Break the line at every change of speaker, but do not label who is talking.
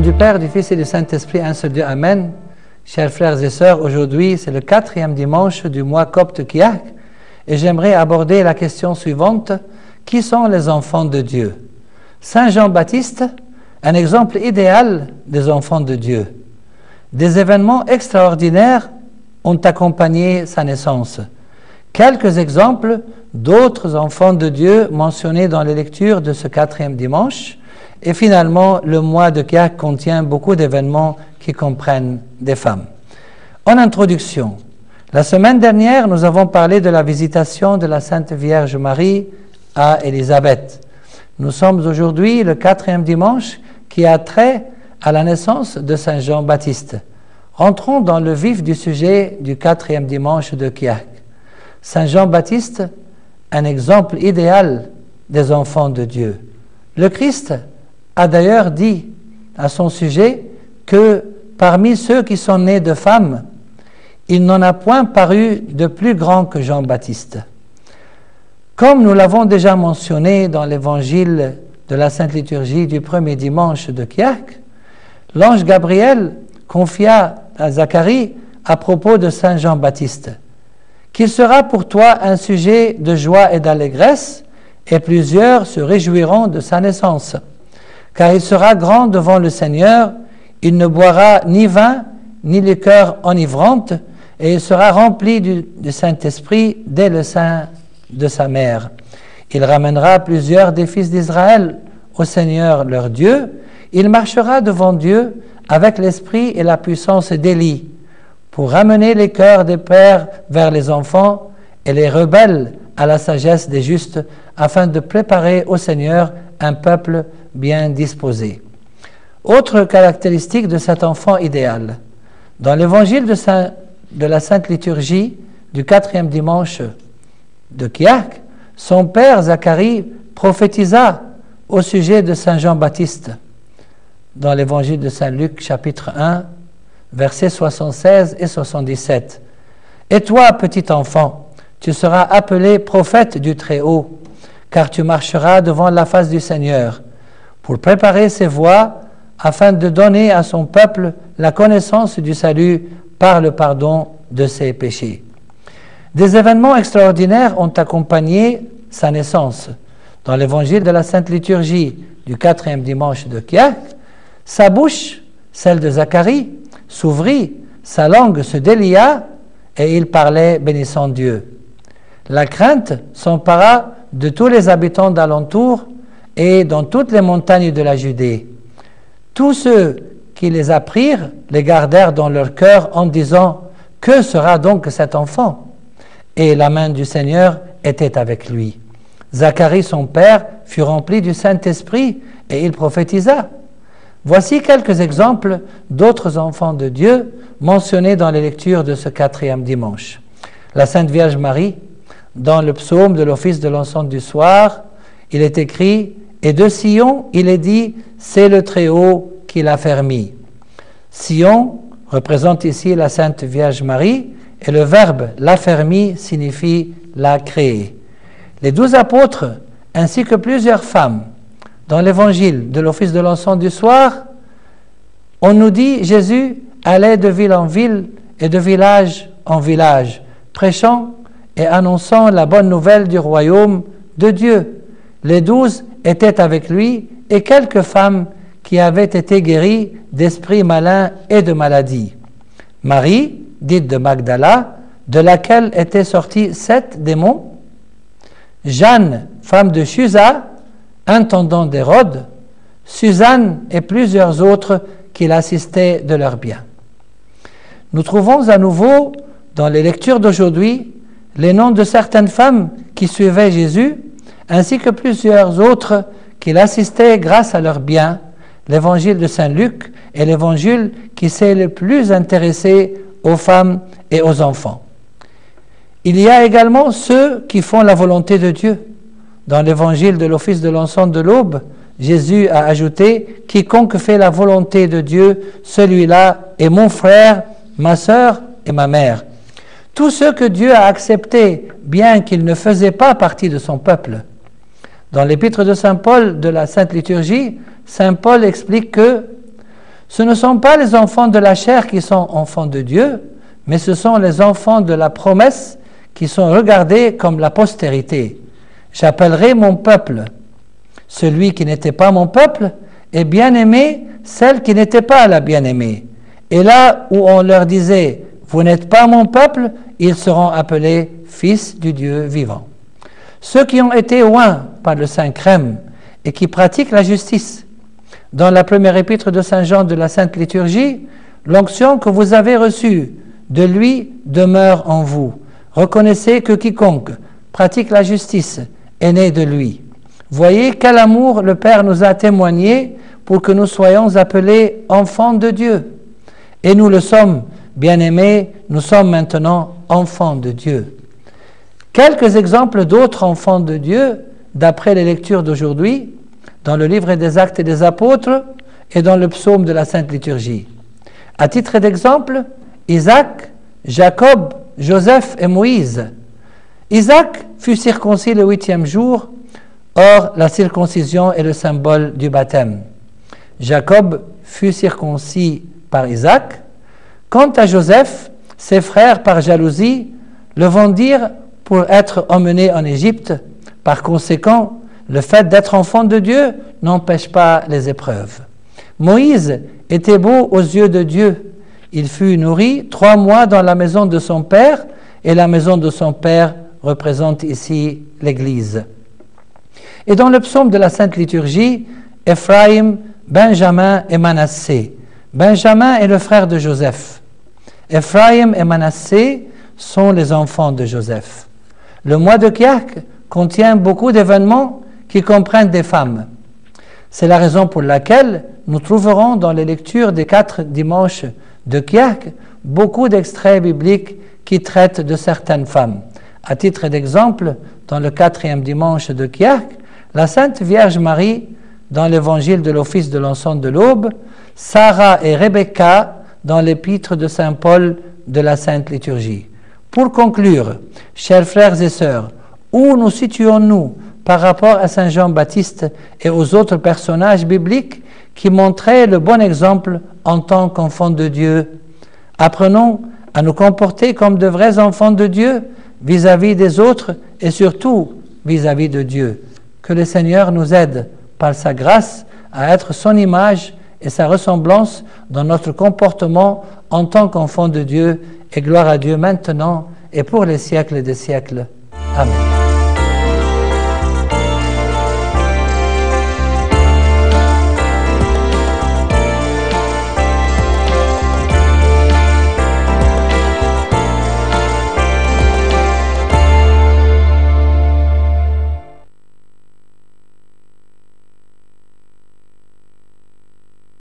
du Père, du Fils et du Saint-Esprit, un seul Dieu, Amen. Chers frères et sœurs, aujourd'hui c'est le 4e dimanche du mois copte Kiahk et j'aimerais aborder la question suivante. Qui sont les enfants de Dieu? Saint Jean-Baptiste, un exemple idéal des enfants de Dieu. Des événements extraordinaires ont accompagné sa naissance. Quelques exemples d'autres enfants de Dieu mentionnés dans les lectures de ce 4e dimanche. Et finalement, le mois de Kiahk contient beaucoup d'événements qui comprennent des femmes. En introduction, la semaine dernière, nous avons parlé de la visitation de la Sainte Vierge Marie à Élisabeth. Nous sommes aujourd'hui le 4e dimanche qui a trait à la naissance de Saint Jean-Baptiste. Entrons dans le vif du sujet du 4e dimanche de Kiahk. Saint Jean-Baptiste, un exemple idéal des enfants de Dieu. Le Christ a d'ailleurs dit à son sujet que parmi ceux qui sont nés de femmes, il n'en a point paru de plus grand que Jean-Baptiste. Comme nous l'avons déjà mentionné dans l'évangile de la Sainte Liturgie du premier dimanche de Kiahk, l'ange Gabriel confia à Zacharie à propos de Saint Jean-Baptiste qu'il sera pour toi un sujet de joie et d'allégresse, et plusieurs se réjouiront de sa naissance. Car il sera grand devant le Seigneur, il ne boira ni vin, ni liqueur enivrante, et il sera rempli du Saint-Esprit dès le sein de sa mère. Il ramènera plusieurs des fils d'Israël au Seigneur leur Dieu. Il marchera devant Dieu avec l'esprit et la puissance d'Élie, pour ramener les cœurs des pères vers les enfants et les rebelles à la sagesse des justes, afin de préparer au Seigneur un peuple bien disposé. Autre caractéristique de cet enfant idéal. Dans l'évangile de la Sainte Liturgie du 4e dimanche de Kiahk, son père Zacharie prophétisa au sujet de Saint Jean-Baptiste. Dans l'évangile de Saint Luc, chapitre 1, versets 76 et 77. « Et toi, petit enfant, tu seras appelé prophète du Très-Haut, car tu marcheras devant la face du Seigneur, pour préparer ses voies, afin de donner à son peuple la connaissance du salut par le pardon de ses péchés. » Des événements extraordinaires ont accompagné sa naissance. Dans l'évangile de la Sainte Liturgie du 4e dimanche de Kiahk, sa bouche, celle de Zacharie, s'ouvrit, sa langue se délia, et il parlait bénissant Dieu. La crainte s'empara de tous les habitants d'alentour et dans toutes les montagnes de la Judée. Tous ceux qui les apprirent les gardèrent dans leur cœur en disant « Que sera donc cet enfant ?» Et la main du Seigneur était avec lui. Zacharie, son père, fut rempli du Saint-Esprit et il prophétisa. Voici quelques exemples d'autres enfants de Dieu mentionnés dans les lectures de ce 4e dimanche. La Sainte Vierge Marie, dans le psaume de l'office de l'encens du soir, il est écrit « Et de Sion, il est dit, c'est le Très-Haut qui l'a fermi. » Sion représente ici la Sainte Vierge Marie, et le verbe « l'affermi » signifie « la créer ». Les 12 apôtres, ainsi que plusieurs femmes, dans l'évangile de l'office de l'encens du soir, on nous dit Jésus allait de ville en ville et de village en village, prêchant et annonçant la bonne nouvelle du royaume de Dieu. Les 12 étaient avec lui et quelques femmes qui avaient été guéries d'esprits malins et de maladies. Marie, dite de Magdala, de laquelle étaient sortis 7 démons. Jeanne, femme de Chuza, intendant d'Hérode, Suzanne et plusieurs autres qui l'assistaient de leurs biens. Nous trouvons à nouveau dans les lectures d'aujourd'hui les noms de certaines femmes qui suivaient Jésus, ainsi que plusieurs autres qui l'assistaient grâce à leurs biens, l'évangile de Saint Luc est l'évangile qui s'est le plus intéressé aux femmes et aux enfants. Il y a également ceux qui font la volonté de Dieu. Dans l'évangile de l'office de l'encens de l'aube, Jésus a ajouté « Quiconque fait la volonté de Dieu, celui-là est mon frère, ma sœur et ma mère. » Tous ceux que Dieu a acceptés, bien qu'ils ne faisaient pas partie de son peuple. Dans l'épître de Saint Paul de la Sainte Liturgie, Saint Paul explique que Ce ne sont pas les enfants de la chair qui sont enfants de Dieu, mais ce sont les enfants de la promesse qui sont regardés comme la postérité. J'appellerai mon peuple. Celui qui n'était pas mon peuple est bien-aimé, celle qui n'était pas la bien-aimée. Et là où on leur disait, vous n'êtes pas mon peuple, ils seront appelés fils du Dieu vivant. Ceux qui ont été oints par le Saint-Crème et qui pratiquent la justice. Dans la première épître de Saint Jean de la Sainte Liturgie, l'onction que vous avez reçue de lui demeure en vous. Reconnaissez que quiconque pratique la justice est né de lui. Voyez quel amour le Père nous a témoigné pour que nous soyons appelés enfants de Dieu. Et nous le sommes, bien-aimés, nous sommes maintenant enfants de Dieu. Quelques exemples d'autres enfants de Dieu, d'après les lectures d'aujourd'hui, dans le livre des Actes des Apôtres et dans le psaume de la Sainte Liturgie. À titre d'exemple, Isaac, Jacob, Joseph et Moïse. Isaac fut circoncis le 8e jour, or la circoncision est le symbole du baptême. Jacob fut circoncis par Isaac. Quant à Joseph, ses frères, par jalousie, le vendirent pour être emmenés en Égypte. Par conséquent, le fait d'être enfant de Dieu n'empêche pas les épreuves. Moïse était beau aux yeux de Dieu. Il fut nourri 3 mois dans la maison de son père, et la maison de son père représente ici l'Église. Et dans le psaume de la Sainte Liturgie, Éphraïm, Benjamin et Manassé. Benjamin est le frère de Joseph. Éphraïm et Manassé sont les enfants de Joseph. Le mois de Kiahk contient beaucoup d'événements qui comprennent des femmes. C'est la raison pour laquelle nous trouverons dans les lectures des 4 dimanches de Kiahk beaucoup d'extraits bibliques qui traitent de certaines femmes. À titre d'exemple, dans le 4e dimanche de Kiahk, la Sainte Vierge Marie, dans l'évangile de l'office de l'encens de l'aube, Sarah et Rebecca, dans l'épître de Saint Paul de la Sainte Liturgie. Pour conclure, chers frères et sœurs, où nous situons-nous par rapport à Saint Jean-Baptiste et aux autres personnages bibliques qui montraient le bon exemple en tant qu'enfants de Dieu? Apprenons à nous comporter comme de vrais enfants de Dieu vis-à-vis des autres et surtout vis-à-vis de Dieu. Que le Seigneur nous aide par sa grâce à être son image et sa ressemblance dans notre comportement en tant qu'enfants de Dieu, et gloire à Dieu maintenant et pour les siècles des siècles. Amen.